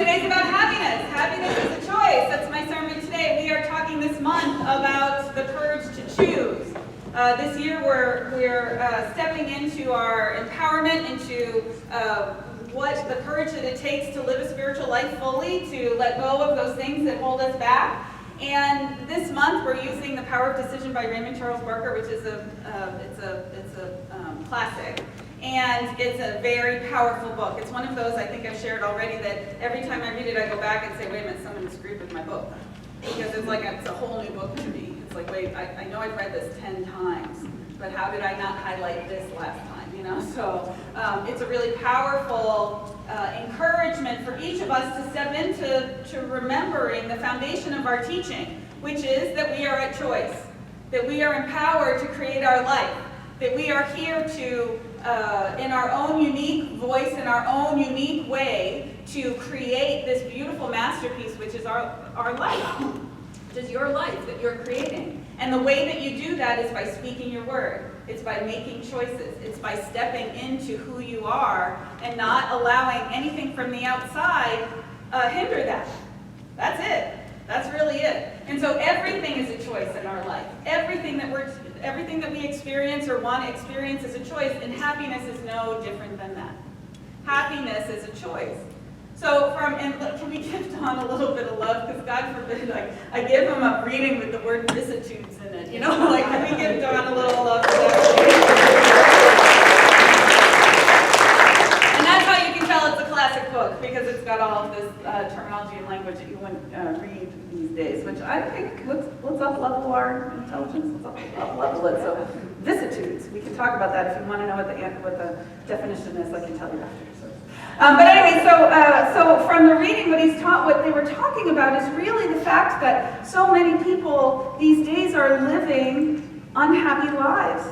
today's about happiness. Happiness is a choice. That's my sermon today. We are talking this month about the courage to choose. This year we're stepping into our empowerment, into what the courage that it takes to live a spiritual life fully, to let go of those things that hold us back. And this month we're using The Power of Decision by Raymond Charles Barker, which is a classic. And it's a very powerful book. It's one of those, I think I've shared already, that every time I read it, I go back and say, wait a minute, someone disagreed with my book. Because it's like, it's a whole new book to me. It's like, wait, I know I've read this 10 times, but how did I not highlight this last time, you know? So it's a really powerful encouragement for each of us to step into remembering the foundation of our teaching, which is that we are at choice, that we are empowered to create our life, that we are here to in our own unique voice, in our own unique way, to create this beautiful masterpiece, which is our life, which is your life that you're creating. And the way that you do that is by speaking your word. It's by making choices. It's by stepping into who you are and not allowing anything from the outside hinder that. That's it. That's really it. And so everything is a choice in our life. Everything that we experience or want to experience is a choice, and happiness is no different than that. Happiness is a choice. So can we give Don a little bit of love? Because God forbid I give him a reading with the word vicissitudes in it. You know, like, can we give Don a little love for that? And that's how you can tell it's a classic book, because it's got all of this terminology and language that you wouldn't read these days, which I think, let's up-level our intelligence, let's up-level it. So, vicissitudes, we can talk about that if you want to know what the definition is, I can tell you after. But anyway, so from the reading, what they were talking about is really the fact that so many people these days are living unhappy lives.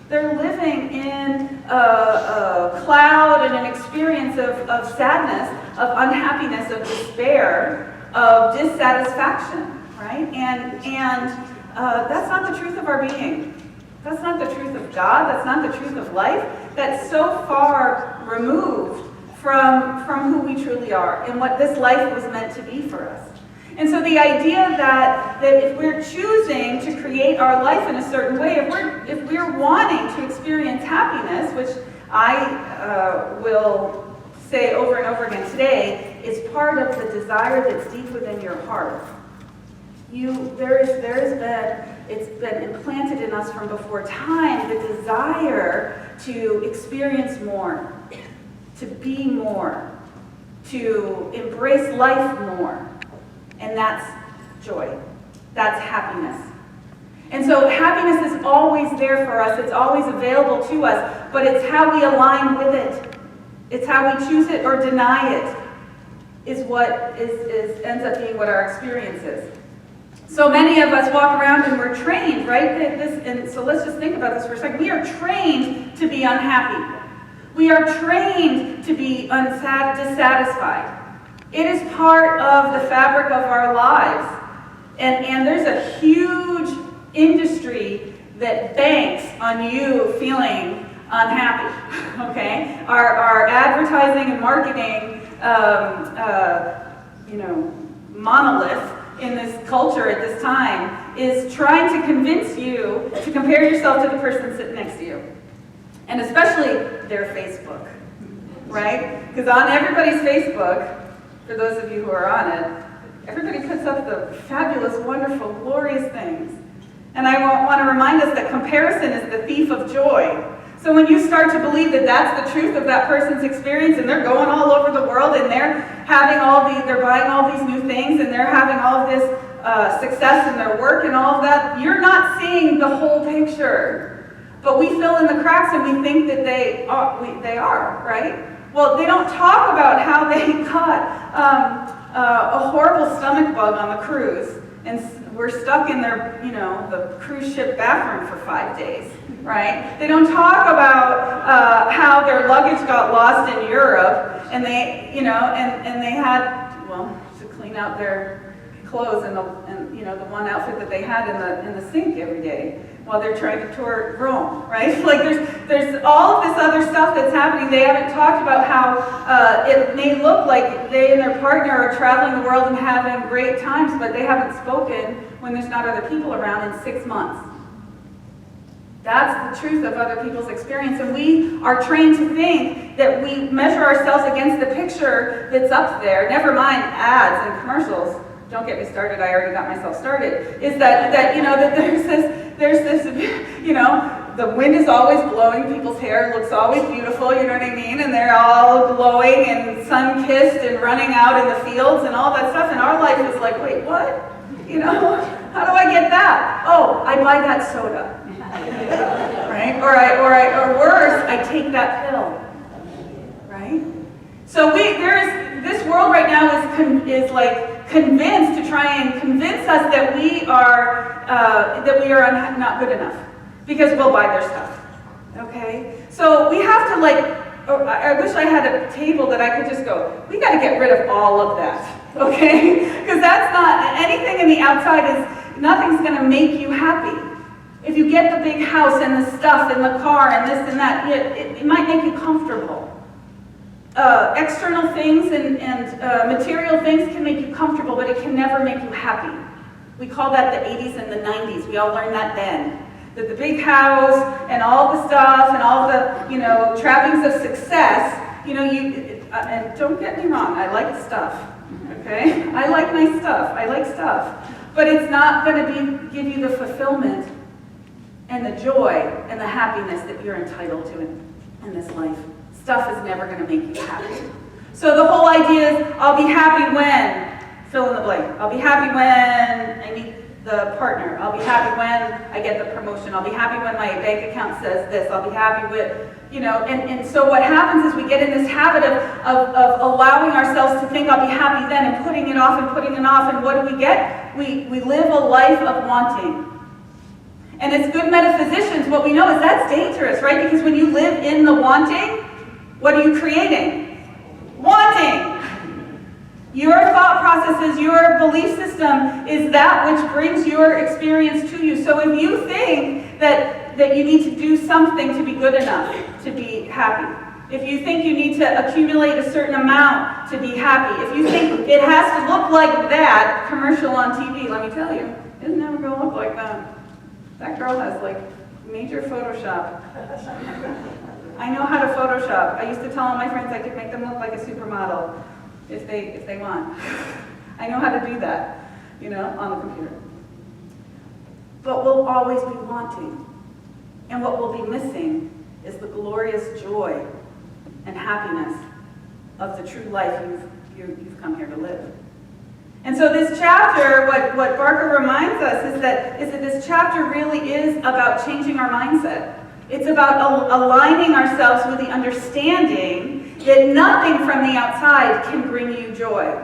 They're living in a cloud and an experience of sadness, of unhappiness, of despair, of dissatisfaction, right? And that's not the truth of our being. That's not the truth of God. That's not the truth of life. That's so far removed from who we truly are and what this life was meant to be for us. And so the idea that if we're choosing to create our life in a certain way, if we're wanting to experience happiness, which I will say over and over again today, is part of the desire that's deep within your heart. It's been implanted in us from before time, the desire to experience more, to be more, to embrace life more. And that's joy. That's happiness. And so happiness is always there for us. It's always available to us. But it's how we align with it. It's how we choose it or deny it is what ends up being what our experience is. So many of us walk around and we're trained, right? And so let's just think about this for a second. We are trained to be unhappy. We are trained to be dissatisfied. It is part of the fabric of our lives. And there's a huge industry that banks on you feeling unhappy, okay? Our advertising and marketing, monolith in this culture at this time is trying to convince you to compare yourself to the person sitting next to you. And especially their Facebook, right? Because on everybody's Facebook, for those of you who are on it, everybody puts up the fabulous, wonderful, glorious things. And I want to remind us that comparison is the thief of joy. So when you start to believe that that's the truth of that person's experience, and they're going all over the world, and they're buying all these new things, and they're having all of this success in their work and all of that, you're not seeing the whole picture. But we fill in the cracks and we think that they are, right? Well, they don't talk about how they got a horrible stomach bug on the cruise, and we're stuck in their, the cruise ship bathroom for 5 days, right? They don't talk about how their luggage got lost in Europe, and they, and they had, to clothes and the one outfit that they had in the sink every day while they're trying to tour Rome, right? Like there's all of this other stuff that's happening. They haven't talked about how it may look like they and their partner are traveling the world and having great times, but they haven't spoken when there's not other people around in 6 months. That's the truth of other people's experience, and we are trained to think that we measure ourselves against the picture that's up there, never mind ads and commercials. Don't get me started, I already got myself started. Is that there's this, the wind is always blowing, people's hair looks always beautiful, you know what I mean? And they're all glowing and sun-kissed and running out in the fields and all that stuff, and our life is like, wait, what? How do I get that? Oh, I buy that soda. Right? Or worse, I take that pill. Right? So this world right now is like convinced to try and convince us that we are not good enough because we'll buy their stuff. Okay? So we have to I wish I had a table that I could just go, we got to get rid of all of that. Okay? Because that's not, anything in the outside nothing's going to make you happy. If you get the big house and the stuff and the car and this and that, it might make you comfortable. External things and material things can make you comfortable, but it can never make you happy. We call that the 80s and the 90s. We all learned that then. That the big house and all the stuff and all the, trappings of success, and don't get me wrong, I like stuff, okay? I like nice stuff, I like stuff. But it's not going to give you the fulfillment and the joy and the happiness that you're entitled to in this life. Stuff is never going to make you happy. So the whole idea is, I'll be happy when, fill in the blank. I'll be happy when I meet the partner. I'll be happy when I get the promotion. I'll be happy when my bank account says this. I'll be happy with, and so what happens is we get in this habit of allowing ourselves to think I'll be happy then and putting it off, and what do we get? We live a life of wanting. And as good metaphysicians, what we know is that's dangerous, right? Because when you live in the wanting, what are you creating? Wanting. Your thought processes, your belief system is that which brings your experience to you. So if you think that you need to do something to be good enough to be happy, if you think you need to accumulate a certain amount to be happy, if you think it has to look like that commercial on TV, let me tell you, it's never going to look like that. That girl has major Photoshop. I know how to Photoshop. I used to tell all my friends I could make them look like a supermodel if they want. I know how to do that, on the computer. But we'll always be wanting. And what we'll be missing is the glorious joy and happiness of the true life you've come here to live. And so this chapter, what Barker reminds us is that this chapter really is about changing our mindset. It's about aligning ourselves with the understanding that nothing from the outside can bring you joy.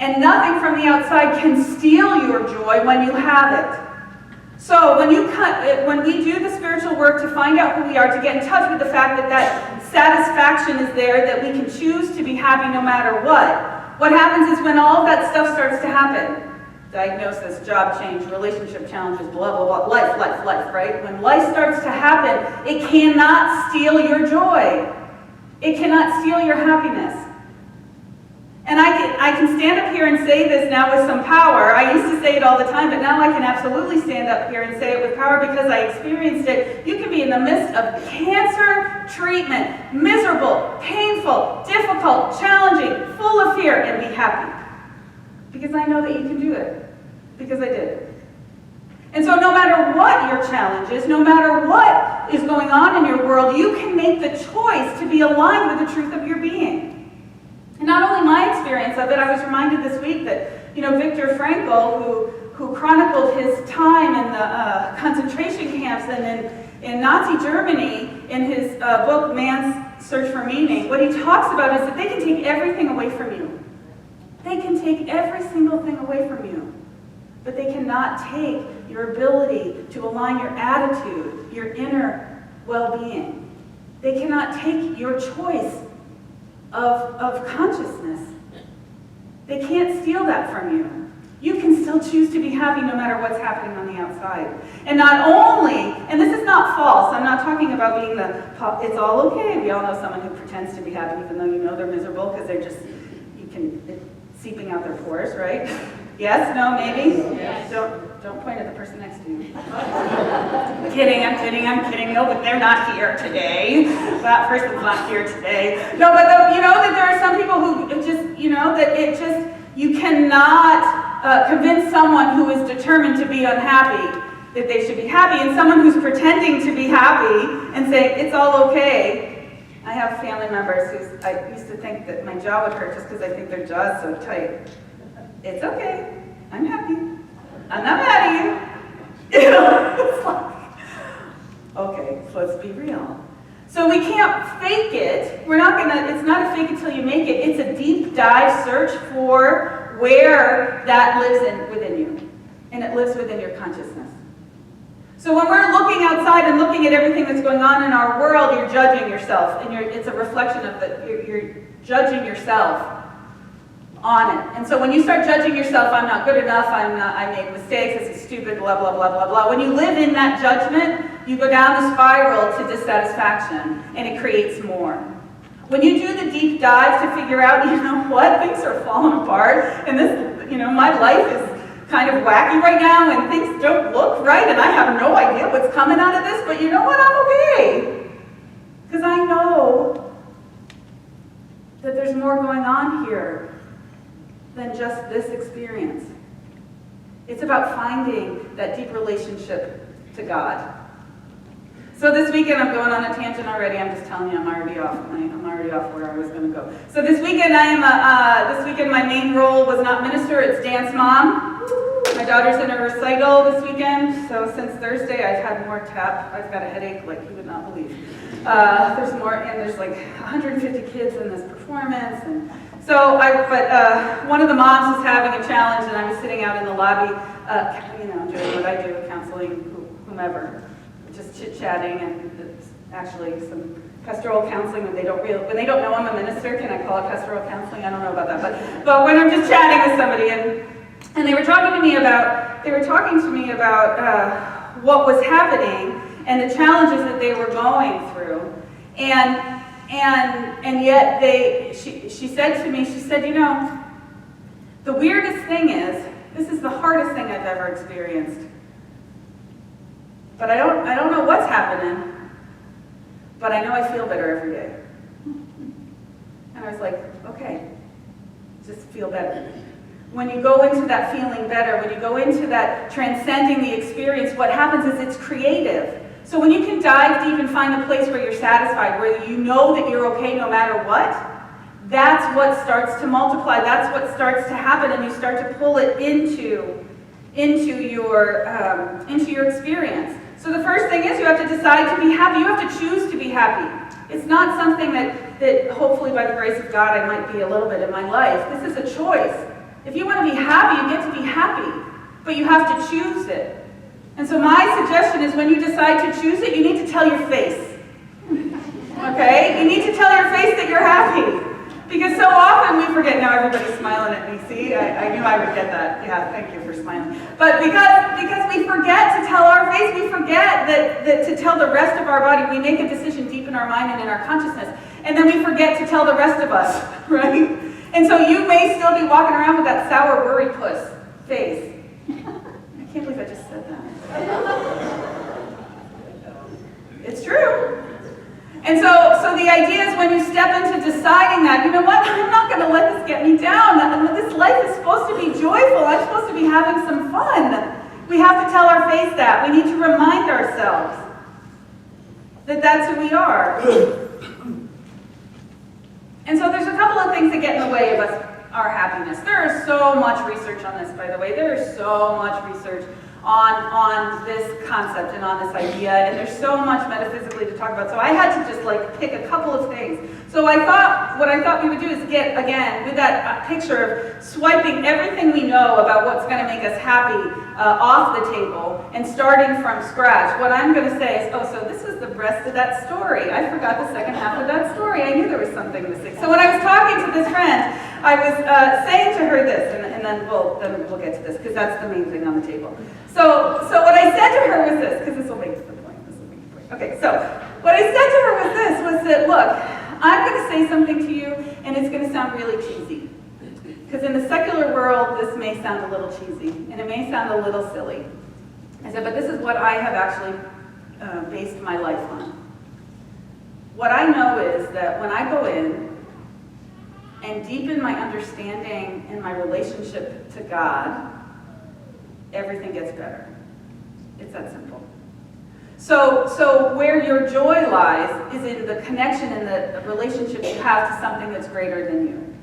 And nothing from the outside can steal your joy when you have it. So when we do the spiritual work to find out who we are, to get in touch with the fact that satisfaction is there, that we can choose to be happy no matter what happens is when all of that stuff starts to happen, diagnosis, job change, relationship challenges, blah, blah, blah, life, right? When life starts to happen, it cannot steal your joy. It cannot steal your happiness. And I can stand up here and say this now with some power. I used to say it all the time, but now I can absolutely stand up here and say it with power because I experienced it. You can be in the midst of cancer treatment, miserable, painful, difficult, challenging, full of fear, and be happy. Because I know that you can do it. Because I did. And so no matter what your challenge is, no matter what is going on in your world, you can make the choice to be aligned with the truth of your being. And not only my experience of it, I was reminded this week that, Viktor Frankl, who chronicled his time in the concentration camps and in Nazi Germany in his book, Man's Search for Meaning, what he talks about is that they can take everything away from you. They can take every single thing away from you. But they cannot take your ability to align your attitude, your inner well-being. They cannot take your choice of consciousness. They can't steal that from you. You can still choose to be happy no matter what's happening on the outside. And not only, and this is not false, I'm not talking about being it's all okay. We all know someone who pretends to be happy even though you know they're miserable because they're just, it's seeping out their pores, right? Yes, no, maybe? Yes. Don't point at the person next to you. I'm kidding. No, but they're not here today. That person's not here today. No, but you know that there are some people who just, you cannot convince someone who is determined to be unhappy that they should be happy, and someone who's pretending to be happy and saying, it's all okay. I have family members I used to think that my jaw would hurt just because I think their jaw's so tight. It's okay. I'm happy. I'm not mad at you. You know, it's like, okay, so let's be real. So we can't fake it. It's not a fake it till you make it. It's a deep dive search for where that lives within you. And it lives within your consciousness. So when we're looking outside and looking at everything that's going on in our world, you're judging yourself. And it's a reflection of you're judging yourself on it. And so when you start judging yourself, I'm not good enough, I made mistakes, this is stupid, blah, blah, blah, blah, blah. When you live in that judgment, you go down the spiral to dissatisfaction, and it creates more. When you do the deep dive to figure out, you know what, things are falling apart, and this, my life is kind of wacky right now, and things don't look right, and I have no idea what's coming out of this, but you know what, I'm okay. Because I know that there's more going on here than just this experience. It's about finding that deep relationship to God. So this weekend, I'm going on a tangent already. I'm just telling you, I'm already off where I was going to go. So this weekend, my main role was not minister, it's dance mom. My daughter's in a recital this weekend, so since Thursday, I've had more tap. I've got a headache like you would not believe. There's more, and there's like 150 kids in this performance, and so one of the moms was having a challenge, and I was sitting out in the lobby, doing what I do, counseling whomever, just chit-chatting, and it's actually some pastoral counseling when they don't know I'm a minister. Can I call it pastoral counseling? I don't know about that, but when I'm just chatting with somebody, and they were talking to me about what was happening and the challenges that they were going through, and yet she said to me, the weirdest thing is, this is the hardest thing I've ever experienced. But I don't know what's happening, but I know I feel better every day. And I was like, okay, just feel better. When you go into that feeling better, when you go into that transcending the experience, what happens is it's creative. So when you can dive deep and find a place where you're satisfied, where you know that you're okay no matter what, that's what starts to multiply, that's what starts to happen, and you start to pull it into your experience. So the first thing is you have to decide to be happy. You have to choose to be happy. It's not something that hopefully by the grace of God I might be a little bit in my life. This is a choice. If you want to be happy, you get to be happy, but you have to choose it. And so my suggestion is when you decide to choose it, you need to tell your face. Okay? You need to tell your face that you're happy. Because so often we forget. Now everybody's smiling at me. See, I knew I would get that. Yeah, thank you for smiling. But because we forget to tell our face, we forget that to tell the rest of our body, we make a decision deep in our mind and in our consciousness. And then we forget to tell the rest of us, right? And so you may still be walking around with that sour worry puss face. I can't believe I just said that. It's true. And so the idea is when you step into deciding that, you know what, I'm not going to let this get me down. This life is supposed to be joyful. I'm supposed to be having some fun. We have to tell our face that. We need to remind ourselves that that's who we are. And so there's a couple of things that get in the way of our happiness. There is so much research on this, by the way. There is so much research on this concept and on this idea, and there's so much metaphysically to talk about. So I had to just pick a couple of things. So what I thought we would do is get, again, with that picture of swiping everything we know about what's going to make us happy off the table and starting from scratch. What I'm going to say is, so this is the rest of that story. I forgot the second half of that story. I knew there was something missing. So when I was talking to this friend, I was saying to her this, and then we'll get to this, because that's the main thing on the table. So what I said to her was this, because this will make the point. Okay, so what I said to her was that, look, I'm going to say something to you, and it's going to sound really cheesy. Because in the secular world, this may sound a little cheesy, and it may sound a little silly. I said, but this is what I have actually based my life on. What I know is that when I go in and deepen my understanding and my relationship to God, everything gets better. It's that simple. So where your joy lies is in the connection and the relationship you have to something that's greater than you.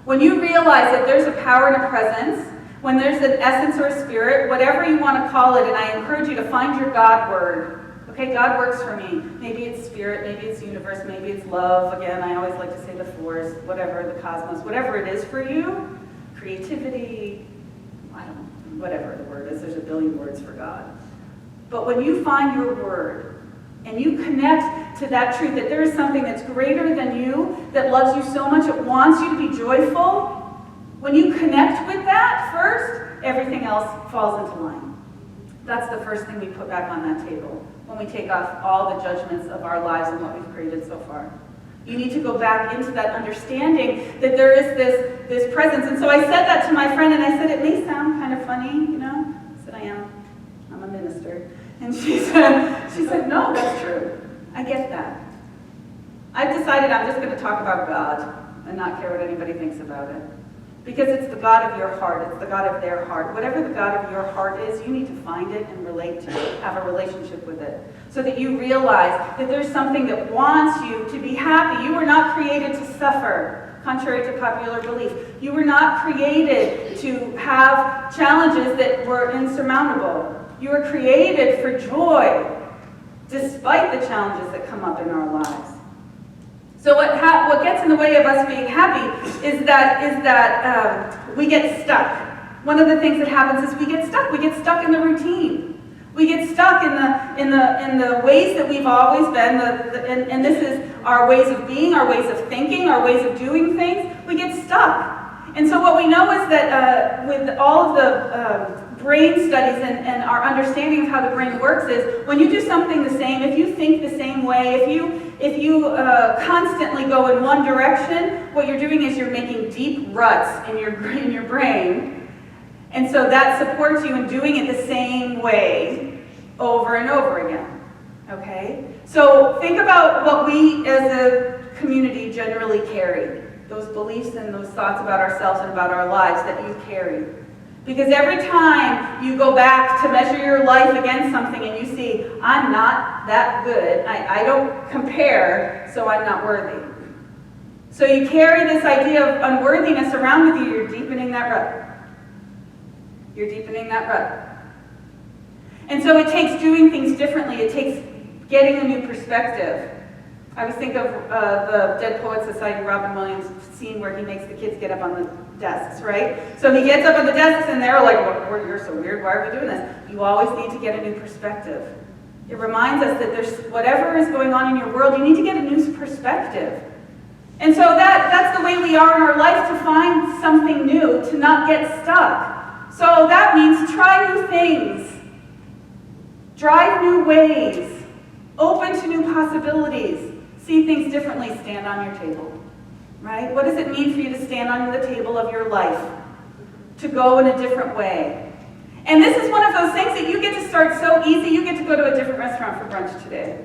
When you realize that there's a power and a presence, when there's an essence or a spirit, whatever you want to call it, and I encourage you to find your God word. Okay, God works for me. Maybe it's spirit, maybe it's universe, maybe it's love. Again, I always like to say the force, whatever, the cosmos, whatever it is for you. Creativity, I don't know, whatever the word is. There's a billion words for God. But when you find your word and you connect to that truth, that there is something that's greater than you, that loves you so much, it wants you to be joyful, when you connect with that first, everything else falls into line. That's the first thing we put back on that table when we take off all the judgments of our lives and what we've created so far. You need to go back into that understanding that there is this presence. And so I said that to my friend, and I said, it may sound kind of funny, you know? I said, I'm a minister. And she said, no, that's true. I get that. I've decided I'm just going to talk about God and not care what anybody thinks about it. Because it's the God of your heart. It's the God of their heart. Whatever the God of your heart is, you need to find it and relate to it, have a relationship with it, so that you realize that there's something that wants you to be happy. You were not created to suffer, contrary to popular belief. You were not created to have challenges that were insurmountable. You were created for joy, despite the challenges that come up in our lives. So what gets in the way of us being happy is that we get stuck. One of the things that happens is we get stuck. We get stuck in the routine. We get stuck in the ways that we've always been. And this is our ways of being, our ways of thinking, our ways of doing things. We get stuck. And so what we know is that with all of the brain studies and our understanding of how the brain works is when you do something the same, if you think the same way, if you constantly go in one direction, what you're doing is you're making deep ruts in your brain, and so that supports you in doing it the same way over and over again. Okay? So think about what we as a community generally carry, those beliefs and those thoughts about ourselves and about our lives that you carry. Because every time you go back to measure your life against something and you see, I'm not that good, I don't compare, so I'm not worthy. So you carry this idea of unworthiness around with you, you're deepening that rut. You're deepening that rut. And so it takes doing things differently, it takes getting a new perspective. I was thinking of the Dead Poets Society, Robin Williams scene where he makes the kids get up on the desks, right? So he gets up on the desks and they're like, well, you're so weird, why are we doing this? You always need to get a new perspective. It reminds us that there's whatever is going on in your world, you need to get a new perspective. And so that's the way we are in our life, to find something new, to not get stuck. So that means try new things, drive new ways, open to new possibilities, see things differently, stand on your table. Right? What does it mean for you to stand on the table of your life? To go in a different way. And this is one of those things that you get to start so easy, you get to go to a different restaurant for brunch today.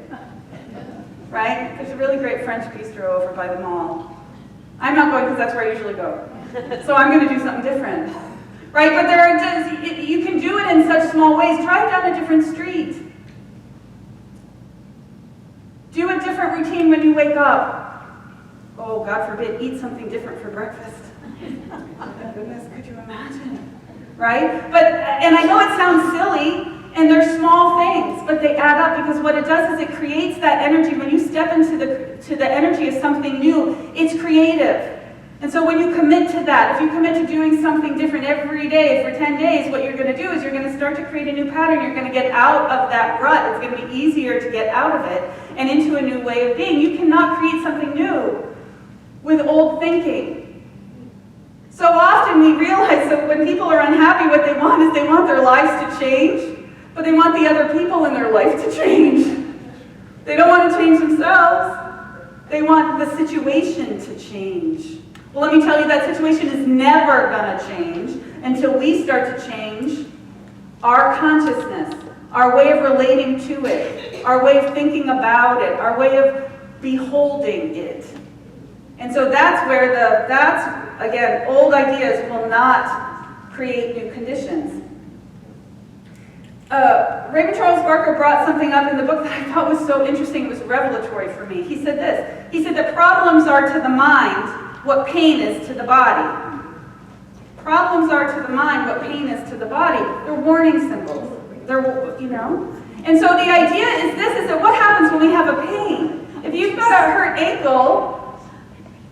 Right? There's a really great French bistro over by the mall. I'm not going because that's where I usually go. So I'm going to do something different. Right? But you can do it in such small ways. Drive down a different street. Do a different routine when you wake up. Oh, God forbid, eat something different for breakfast. Oh my goodness, could you imagine? Right? And I know it sounds silly, and they're small things, but they add up, because what it does is it creates that energy. When you step into the energy of something new, it's creative. And so when you commit to that, if you commit to doing something different every day for 10 days, what you're going to do is you're going to start to create a new pattern. You're going to get out of that rut. It's going to be easier to get out of it and into a new way of being. You cannot create something new with old thinking. So often we realize that when people are unhappy, what they want is they want their lives to change, but they want the other people in their life to change. They don't want to change themselves. They want the situation to change. Well, let me tell you, that situation is never going to change until we start to change our consciousness, our way of relating to it, our way of thinking about it, our way of beholding it. And so that's where again, old ideas will not create new conditions. Raymond Charles Barker brought something up in the book that I thought was so interesting. It was revelatory for me. He said this. He said that problems are to the mind what pain is to the body. Problems are to the mind what pain is to the body. They're warning symbols. And so the idea is this, is that what happens when we have a pain? If you've got a hurt ankle,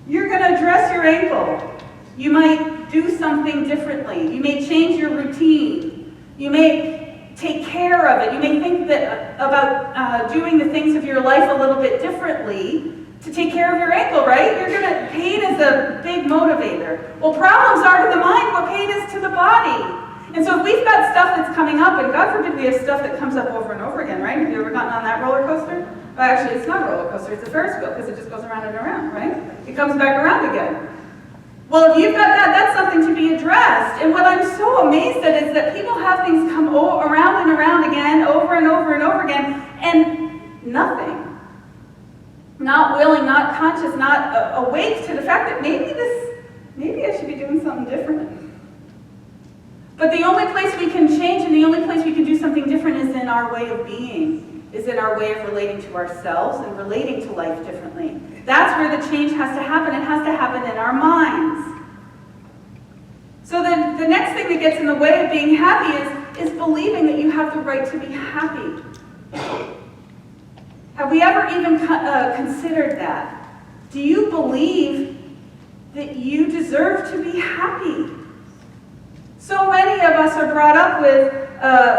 you're going to address your ankle. You might do something differently. You may change your routine. You may take care of it. You may think about doing the things of your life a little bit differently to take care of your ankle, right? Pain is a big motivator. Well, problems are to the mind what pain is to the body. And so if we've got stuff that's coming up, and God forbid we have stuff that comes up over and over again, right? Have you ever gotten on that roller coaster? Well, actually, it's not a roller coaster, it's a Ferris wheel, because it just goes around and around, right? It comes back around again. Well, if you've got that, that's something to be addressed. And what I'm so amazed at is that people have things come around and around again, over and over and over again, and nothing. Not willing, not conscious, not awake to the fact that maybe I should be doing something different. But the only place we can change and the only place we can do something different is in our way of being, is in our way of relating to ourselves and relating to life differently. That's where the change has to happen. It has to happen in our minds. So then the next thing that gets in the way of being happy is believing that you have the right to be happy. Have we ever even considered that? Do you believe that you deserve to be happy? So many of us are brought up with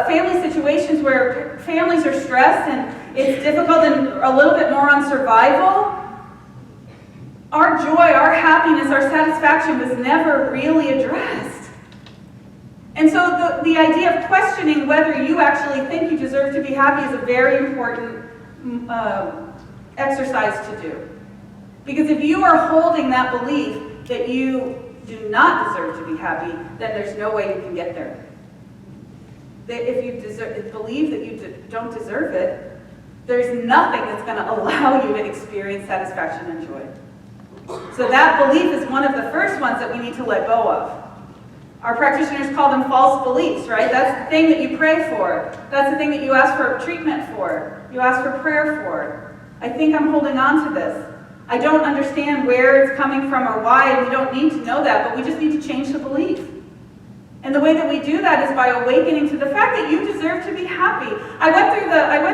family situations where families are stressed and it's difficult and a little bit more on survival. Our joy, our happiness, our satisfaction was never really addressed. And so the idea of questioning whether you actually think you deserve to be happy is a very important exercise to do. Because if you are holding that belief that you do not deserve to be happy, then there's no way you can get there. If you believe that you don't deserve it, there's nothing that's going to allow you to experience satisfaction and joy. So that belief is one of the first ones that we need to let go of. Our practitioners call them false beliefs, right? That's the thing that you pray for. That's the thing that you ask for treatment for. You ask for prayer for. I think I'm holding on to this. I don't understand where it's coming from or why, and we don't need to know that, but we just need to change the belief. And the way that we do that is by awakening to the fact that you deserve to be happy. I went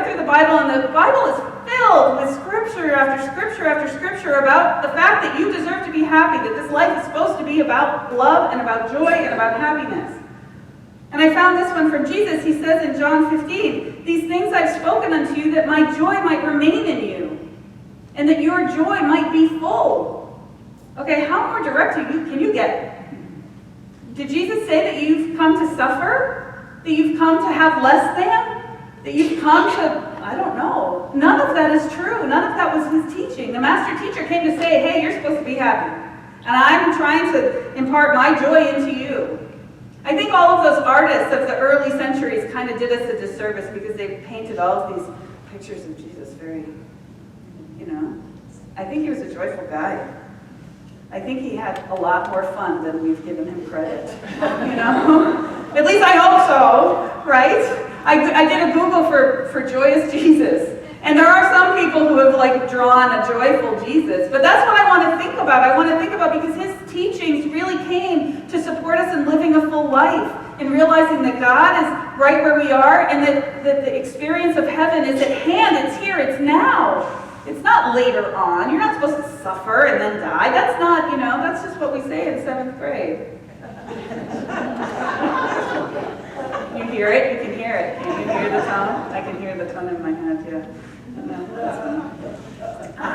through the Bible, and the Bible is filled with scripture after scripture after scripture about the fact that you deserve to be happy, that this life is supposed to be about love and about joy and about happiness. And I found this one from Jesus. He says in John 15, "These things I've spoken unto you, that my joy might remain in you, and that your joy might be full." Okay, how more direct can you get? Did Jesus say that you've come to suffer? That you've come to have less than? That you've come to, I don't know. None of that is true. None of that was his teaching. The master teacher came to say, hey, you're supposed to be happy. And I'm trying to impart my joy into you. I think all of those artists of the early centuries kind of did us a disservice because they painted all of these pictures of Jesus very, I think he was a joyful guy. I think he had a lot more fun than we've given him credit, At least I hope so, right? I did a Google for joyous Jesus, and there are some people who have drawn a joyful Jesus, but that's what I want to think about. I want to think about because his teachings really came to support us in living a full life, in realizing that God is right where we are, and that the experience of heaven is at hand, it's here, it's now. It's not later on. You're not supposed to suffer and then die. That's not, that's just what we say in 7th grade. You hear it? You can hear it. Can you hear the tone? I can hear the tone in my head, yeah. No, that's fine.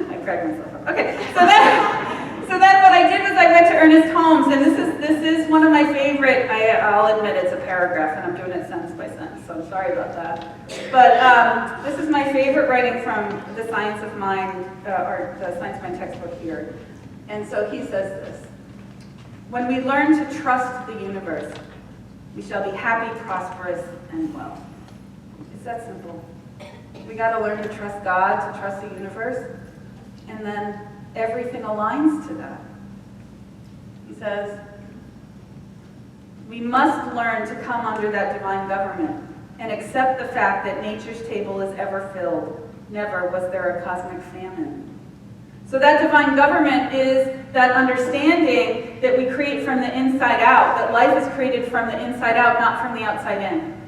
I cracked myself up. Okay, so then what I did was I went to Ernest Holmes, and this is one of my favorite. I'll admit it's a paragraph, and I'm doing it sentence by sentence, so I'm sorry about that. But this is my favorite writing from the Science of Mind, or the Science of Mind textbook here. And so he says this: when we learn to trust the universe, we shall be happy, prosperous, and well. It's that simple. We got to learn to trust God, to trust the universe, and then everything aligns to that. He says, we must learn to come under that divine government and accept the fact that nature's table is ever filled. Never was there a cosmic famine. So that divine government is that understanding that we create from the inside out, that life is created from the inside out, not from the outside in.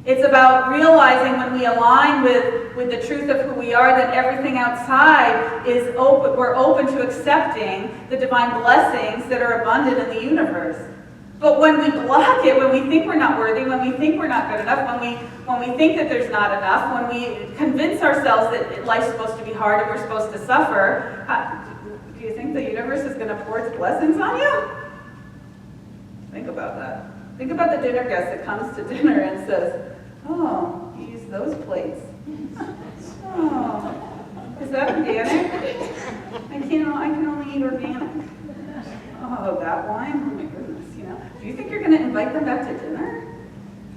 It's about realizing when we align with the truth of who we are, that everything outside is open. We're open to accepting the divine blessings that are abundant in the universe. But when we block it, when we think we're not worthy, when we think we're not good enough, when we think that there's not enough, when we convince ourselves that life's supposed to be hard and we're supposed to suffer, do you think the universe is going to pour its blessings on you? Think about that. Think about the dinner guest that comes to dinner and says, oh, you use those plates. Oh, is that organic? I can only eat organic. Oh, that wine? Oh my goodness, you know. Do you think you're going to invite them back to dinner?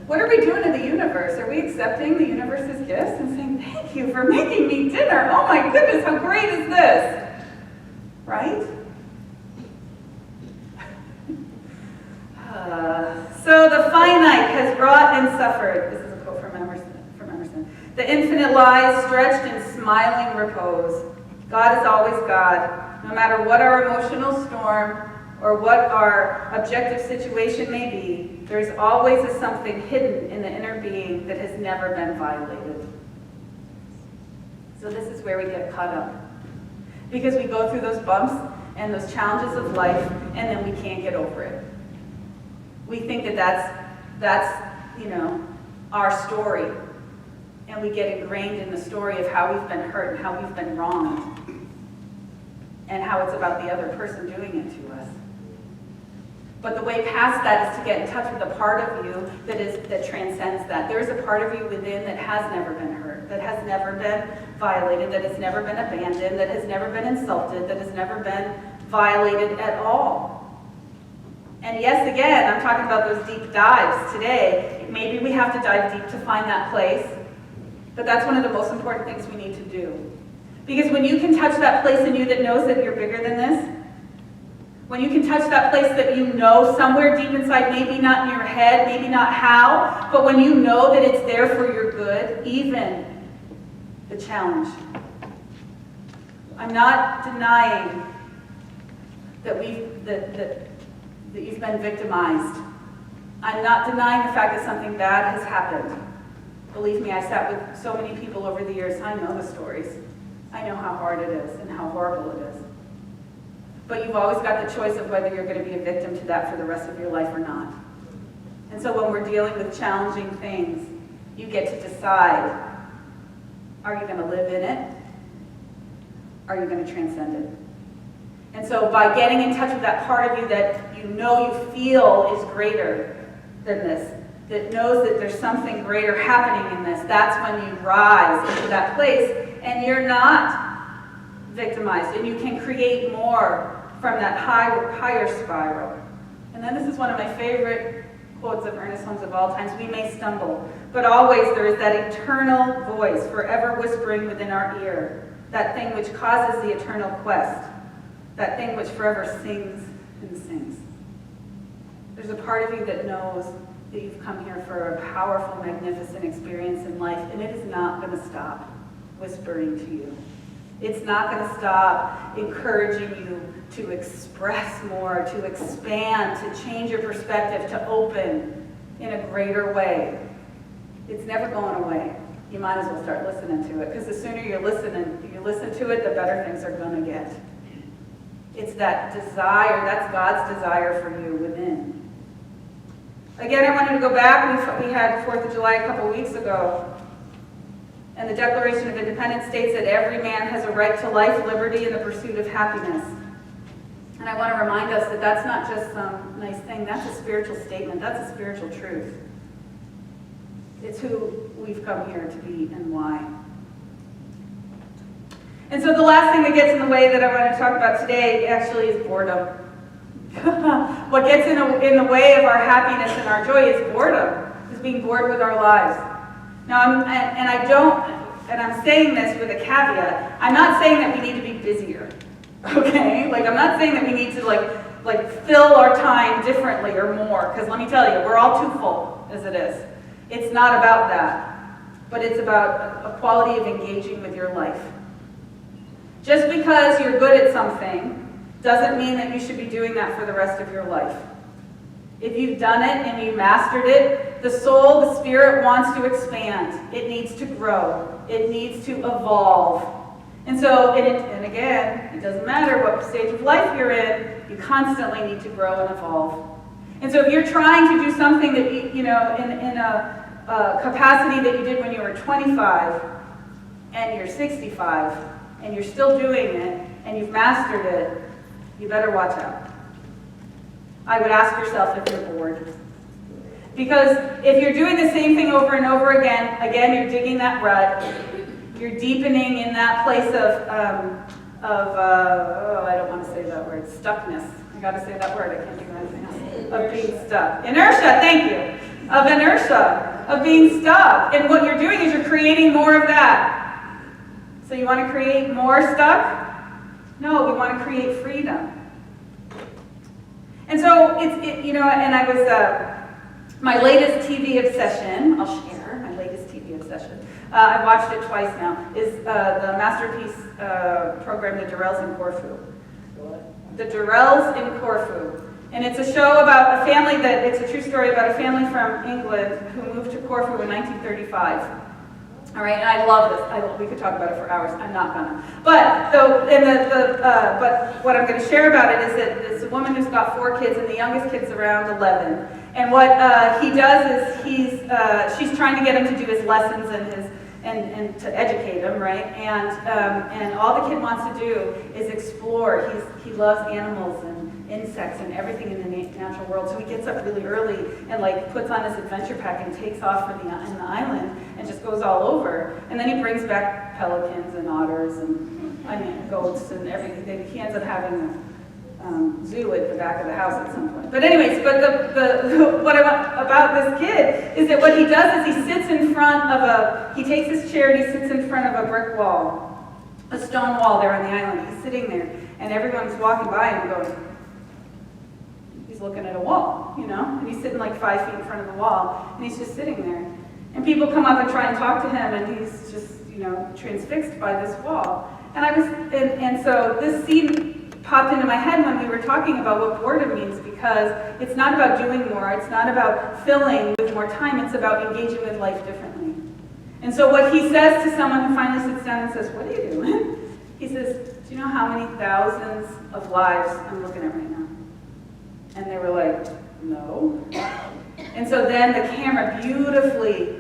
What are we doing to the universe? Are we accepting the universe's gifts and saying, thank you for making me dinner? Oh my goodness, how great is this? Right? So the finite has wrought and suffered. This is a quote from Emerson. The infinite lies stretched in smiling repose. God is always God. No matter what our emotional storm or what our objective situation may be, there is always a something hidden in the inner being that has never been violated. So this is where we get caught up. Because we go through those bumps and those challenges of life, and then we can't get over it. We think that that's our story. And we get ingrained in the story of how we've been hurt and how we've been wronged. And how it's about the other person doing it to us. But the way past that is to get in touch with a part of you that transcends that. There is a part of you within that has never been hurt, that has never been violated, that has never been abandoned, that has never been insulted, that has never been violated at all. And yes, again, I'm talking about those deep dives today. Maybe we have to dive deep to find that place, but that's one of the most important things we need to do. Because when you can touch that place in you that knows that you're bigger than this, when you can touch that place that you know somewhere deep inside, maybe not in your head, maybe not how, but when you know that it's there for your good, even the challenge. I'm not denying that you've been victimized. I'm not denying the fact that something bad has happened. Believe me, I sat with so many people over the years. I know the stories. I know how hard it is and how horrible it is. But you've always got the choice of whether you're going to be a victim to that for the rest of your life or not. And so when we're dealing with challenging things, you get to decide, are you going to live in it? Are you going to transcend it? And so by getting in touch with that part of you that you know you feel is greater than this, that knows that there's something greater happening in this, that's when you rise into that place and you're not victimized and you can create more from that higher spiral. And then this is one of my favorite quotes of Ernest Holmes of all times: we may stumble, but always there is that eternal voice forever whispering within our ear, that thing which causes the eternal quest, that thing which forever sings and sings. There's a part of you that knows that you've come here for a powerful, magnificent experience in life, and it is not going to stop whispering to you. It's not going to stop encouraging you to express more, to expand, to change your perspective, to open in a greater way. It's never going away. You might as well start listening to it, because the sooner you listen to it, the better things are going to get. It's that desire, that's God's desire for you within. Again, I wanted to go back. We had 4th of July a couple weeks ago. And the Declaration of Independence states that every man has a right to life, liberty, and the pursuit of happiness. And I want to remind us that that's not just some nice thing, that's a spiritual statement, that's a spiritual truth. It's who we've come here to be and why. And so the last thing that gets in the way that I want to talk about today actually is boredom. What gets in the way of our happiness and our joy is boredom, is being bored with our lives. Now, I'm saying this with a caveat. I'm not saying that we need to be busier, okay? Like, I'm not saying that we need to like fill our time differently or more, because let me tell you, we're all too full as it is. It's not about that, but it's about a quality of engaging with your life. Just because you're good at something doesn't mean that you should be doing that for the rest of your life. If you've done it and you mastered it, the soul, the spirit wants to expand. It needs to grow. It needs to evolve. And so, and again, it doesn't matter what stage of life you're in, you constantly need to grow and evolve. And so if you're trying to do something that in a capacity that you did when you were 25, and you're 65, and you're still doing it, and you've mastered it, you better watch out. I would ask yourself if you're bored. Because if you're doing the same thing over and over again, you're digging that rut, you're deepening in that place of I don't want to say that word, stuckness. I got to say that word, I can't think of anything else. Of being stuck. Inertia, thank you. Of inertia, of being stuck. And what you're doing is you're creating more of that. So you want to create more stuck? No, we want to create freedom. And so, and I was, my latest TV obsession, I'll share my latest TV obsession. I've watched it twice now, is the Masterpiece program, The Durrells in Corfu. The Durrells in Corfu. And it's a show about a family it's a true story about a family from England who moved to Corfu in 1935. All right, and I love this. We could talk about it for hours. I'm not gonna. But but what I'm going to share about it is that it's a woman who's got 4 kids, and the youngest kid's around 11. And what he does is she's trying to get him to do his lessons and to educate him, right? And all the kid wants to do is explore. He loves animals and insects and everything in the natural world. So he gets up really early and puts on his adventure pack and takes off in the island and just goes all over. And then he brings back pelicans and otters and goats and everything. He ends up having a zoo at the back of the house at some point. But anyways, what I want about this kid is that what he does is he sits in front of he takes his chair and he sits in front of a brick wall, a stone wall there on the island. He's sitting there and everyone's walking by and going, he's looking at a wall, and he's sitting 5 feet in front of the wall, and he's just sitting there. And people come up and try and talk to him, and he's just, transfixed by this wall. And so this scene popped into my head when we were talking about what boredom means, because it's not about doing more, it's not about filling with more time, it's about engaging with life differently. And so what he says to someone who finally sits down and says, "What are you doing?" He says, "Do you know how many thousands of lives I'm looking at right now?" And they were like, "No." And so then the camera beautifully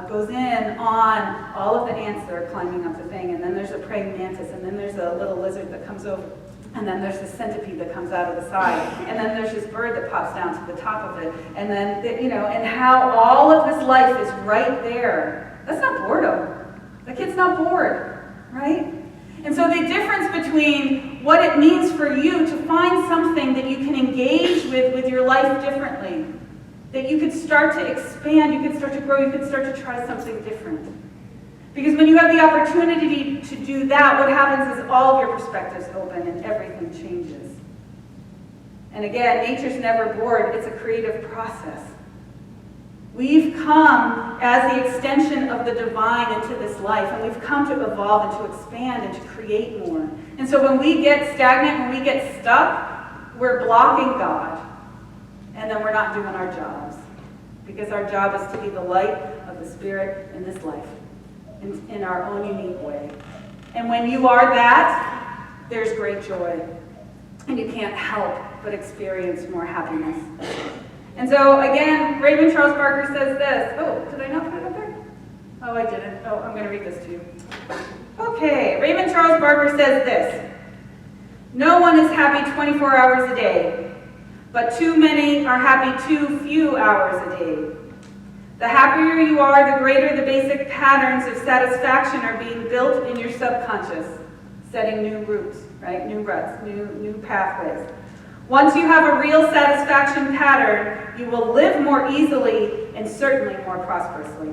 goes in on all of the ants that are climbing up the thing, and then there's a praying mantis, and then there's a little lizard that comes over, and then there's the centipede that comes out of the side, and then there's this bird that pops down to the top of it, and then, and how all of this life is right there. That's not boredom. The kid's not bored, right? And so the difference between what it means for you to find something that you can engage with your life differently, that you could start to expand, you could start to grow, you could start to try something different. Because when you have the opportunity to do that, what happens is all of your perspectives open and everything changes. And again, nature's never bored, it's a creative process. We've come as the extension of the divine into this life, and we've come to evolve and to expand and to create more. And so when we get stagnant, when we get stuck, we're blocking God, and then we're not doing our jobs. Because our job is to be the light of the Spirit in this life, in our own unique way. And when you are that, there's great joy, and you can't help but experience more happiness. And so, again, Raymond Charles Barker says this. Oh, did I not put it up there? Oh, I didn't. Oh, I'm going to read this to you. Okay, Raymond Charles Barker says this. No one is happy 24 hours a day, but too many are happy too few hours a day. The happier you are, the greater the basic patterns of satisfaction are being built in your subconscious, setting new roots, right? New ruts, new pathways. Once you have a real satisfaction pattern, you will live more easily and certainly more prosperously.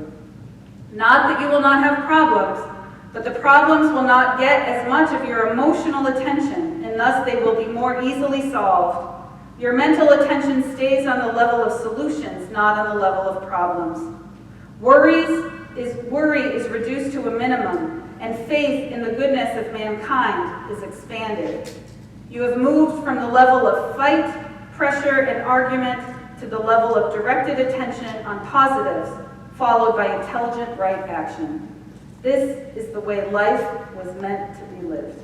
Not that you will not have problems, but the problems will not get as much of your emotional attention, and thus they will be more easily solved. Your mental attention stays on the level of solutions, not on the level of problems. Worry is reduced to a minimum, and faith in the goodness of mankind is expanded. You have moved from the level of fight, pressure, and argument to the level of directed attention on positives, followed by intelligent right action. This is the way life was meant to be lived.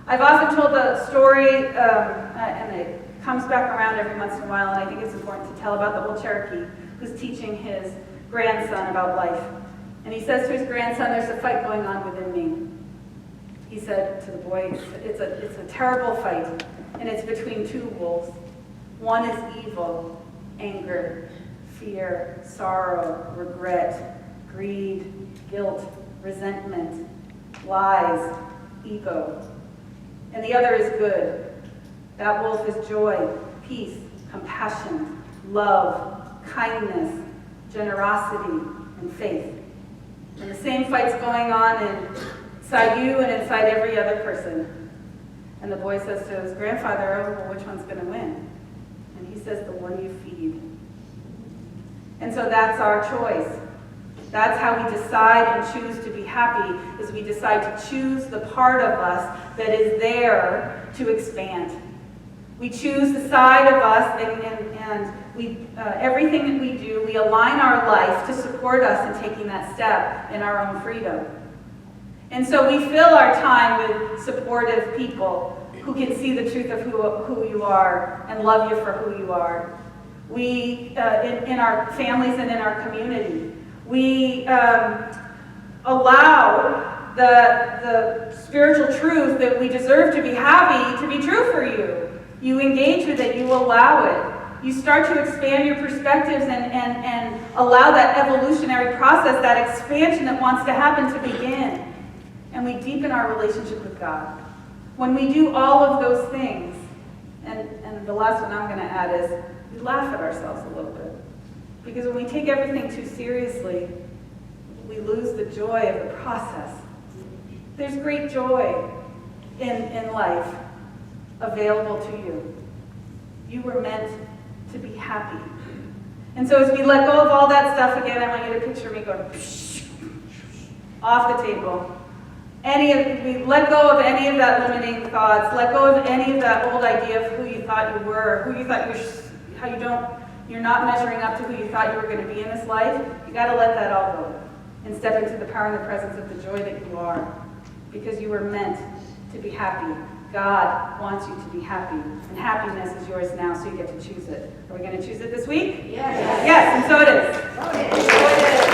I've often told the story, and it comes back around every once in a while, and I think it's important to tell about the old Cherokee who's teaching his grandson about life. And he says to his grandson, "There's a fight going on within me." He said to the boy, it's a terrible fight, and it's between two wolves. One is evil, anger, fear, sorrow, regret, greed, guilt, resentment, lies, ego. And the other is good. That wolf is joy, peace, compassion, love, kindness, generosity, and faith. And the same fight's going on inside you and inside every other person. And the boy says to his grandfather, "Oh, well, which one's going to win?" And he says, "The one you feed." And so that's our choice. That's how we decide and choose to be happy, is we decide to choose the part of us that is there to expand. We choose the side of us, and we everything that we do, we align our life to support us in taking that step in our own freedom. And so we fill our time with supportive people who can see the truth of who you are and love you for who you are. We, in our families and in our community, we allow the spiritual truth that we deserve to be happy to be true for you. You engage with it, you allow it. You start to expand your perspectives and allow that evolutionary process, that expansion that wants to happen to begin. And we deepen our relationship with God. When we do all of those things, and the last one I'm going to add is, we laugh at ourselves a little bit. Because when we take everything too seriously, we lose the joy of the process. There's great joy in life available to you. You were meant to be happy. And so as we let go of all that stuff, again, I want you to picture me going off the table. We let go of any of that limiting thoughts, let go of any of that old idea of who you thought you were, who you thought you're not measuring up to who you thought you were going to be in this life. You got to let that all go and step into the power and the presence of the joy that you are, because you were meant to be happy. God wants you to be happy, and happiness is yours now, so you get to choose it. Are we going to choose it this week? Yes. Yes, and so it is. So it is.